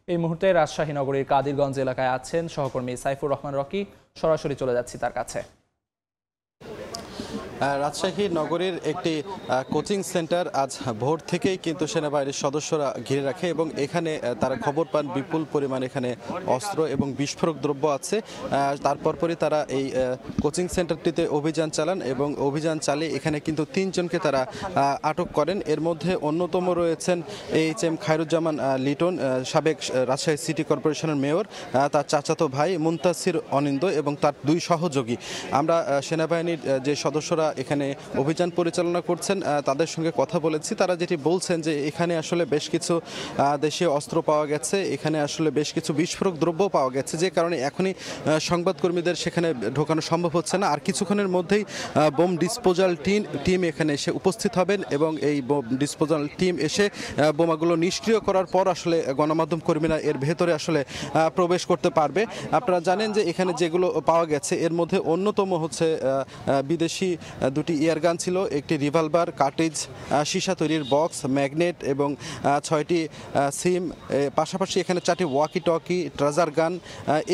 এই মুহূর্তে রাজশাহী নগরীর কাদিরগঞ্জ এলাকায় আছেন সহকর্মী সাইফুর রহমান রকি। সরাসরি চলে যাচ্ছি তার কাছে। রাজশাহী নগরীর একটি কোচিং সেন্টার আজ ভোর থেকেই কিন্তু সেনাবাহিনীর সদস্যরা ঘিরে রাখে এবং এখানে তারা খবর পান বিপুল পরিমাণ এখানে অস্ত্র এবং বিস্ফোরক দ্রব্য আছে। তারপরই তারা এই কোচিং সেন্টারটিতে অভিযান চালান এবং অভিযান চালিয়ে এখানে কিন্তু 3 জনকে তারা আটক করেন। এর মধ্যে অন্যতম রয়েছেন HM খায়রুজ্জামান লিটন, সাবেক রাজশাহী সিটি কর্পোরেশনের মেয়র, তার চাচাতো ভাই মুনতাসির অনিন্দ এবং তার 2 সহযোগী। আমরা সেনাবাহিনীর যে সদস্যরা এখানে অভিযান পরিচালনা করছেন তাদের সঙ্গে কথা বলেছি। তারা যেটি বলছেন যে এখানে আসলে বেশ কিছু দেশীয় অস্ত্র পাওয়া গেছে, এখানে আসলে বেশ কিছু বিস্ফোরক দ্রব্য পাওয়া গেছে, যে কারণে এখনই সংবাদকর্মীদের সেখানে ঢোকানো সম্ভব হচ্ছে না। আর কিছুক্ষণের মধ্যেই বোম ডিসপোজাল টিম এখানে এসে উপস্থিত হবেন এবং এই বোম ডিসপোজাল টিম এসে বোমাগুলো নিষ্ক্রিয় করার পর আসলে গণমাধ্যম কর্মীরা এর ভেতরে আসলে প্রবেশ করতে পারবে। আপনারা জানেন যে এখানে যেগুলো পাওয়া গেছে এর মধ্যে অন্যতম হচ্ছে বিদেশি 2টি ইয়ারগান ছিল, একটি রিভলভার, কার্ট্রিজ, সীসা তৈরির বক্স, ম্যাগনেট এবং 6টি সিম, পাশাপাশি এখানে 4টি ওয়াকি টকি, ট্রেজার গান,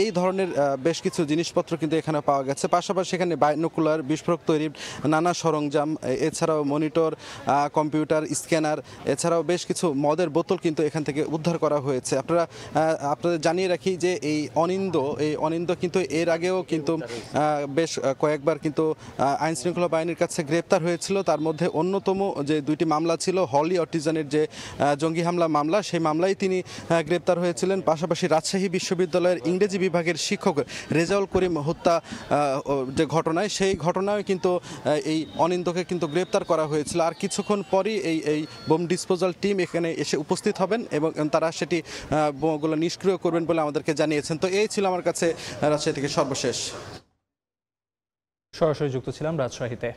এই ধরনের বেশ কিছু জিনিসপত্র কিন্তু এখানে পাওয়া গেছে। পাশাপাশি এখানে বাইনোকুলার, বিস্ফোরক তৈরির নানা সরঞ্জাম, এছাড়াও মনিটর, কম্পিউটার, স্ক্যানার, এছাড়াও বেশ কিছু মদের বোতল কিন্তু এখান থেকে উদ্ধার করা হয়েছে। আপনাদের জানিয়ে রাখি যে এই অনিন্দ কিন্তু এর আগেও কিন্তু বেশ কয়েকবার কিন্তু আইনশৃঙ্খলা বাহিনীর কাছে গ্রেপ্তার হয়েছিল। তার মধ্যে অন্যতম যে 2টি মামলা ছিল, হলি অটিজনের যে জঙ্গি হামলা মামলা, সেই মামলায় তিনি গ্রেপ্তার হয়েছিলেন। পাশাপাশি রাজশাহী বিশ্ববিদ্যালয়ের ইংরেজি বিভাগের শিক্ষক রেজাউল করিম হত্যা যে ঘটনায়, সেই ঘটনায় কিন্তু এই অনিন্দকে কিন্তু গ্রেপ্তার করা হয়েছিল। আর কিছুক্ষণ পরই এই বোম ডিসপোজাল টিম এখানে এসে উপস্থিত হবেন এবং তারা সেটি বোমগুলো নিষ্ক্রিয় করবেন বলে আমাদেরকে জানিয়েছেন। তো এই ছিল আমার কাছে রাজশাহী থেকে সর্বশেষ। সরাসরি যুক্ত ছিলাম রাজশাহীতে।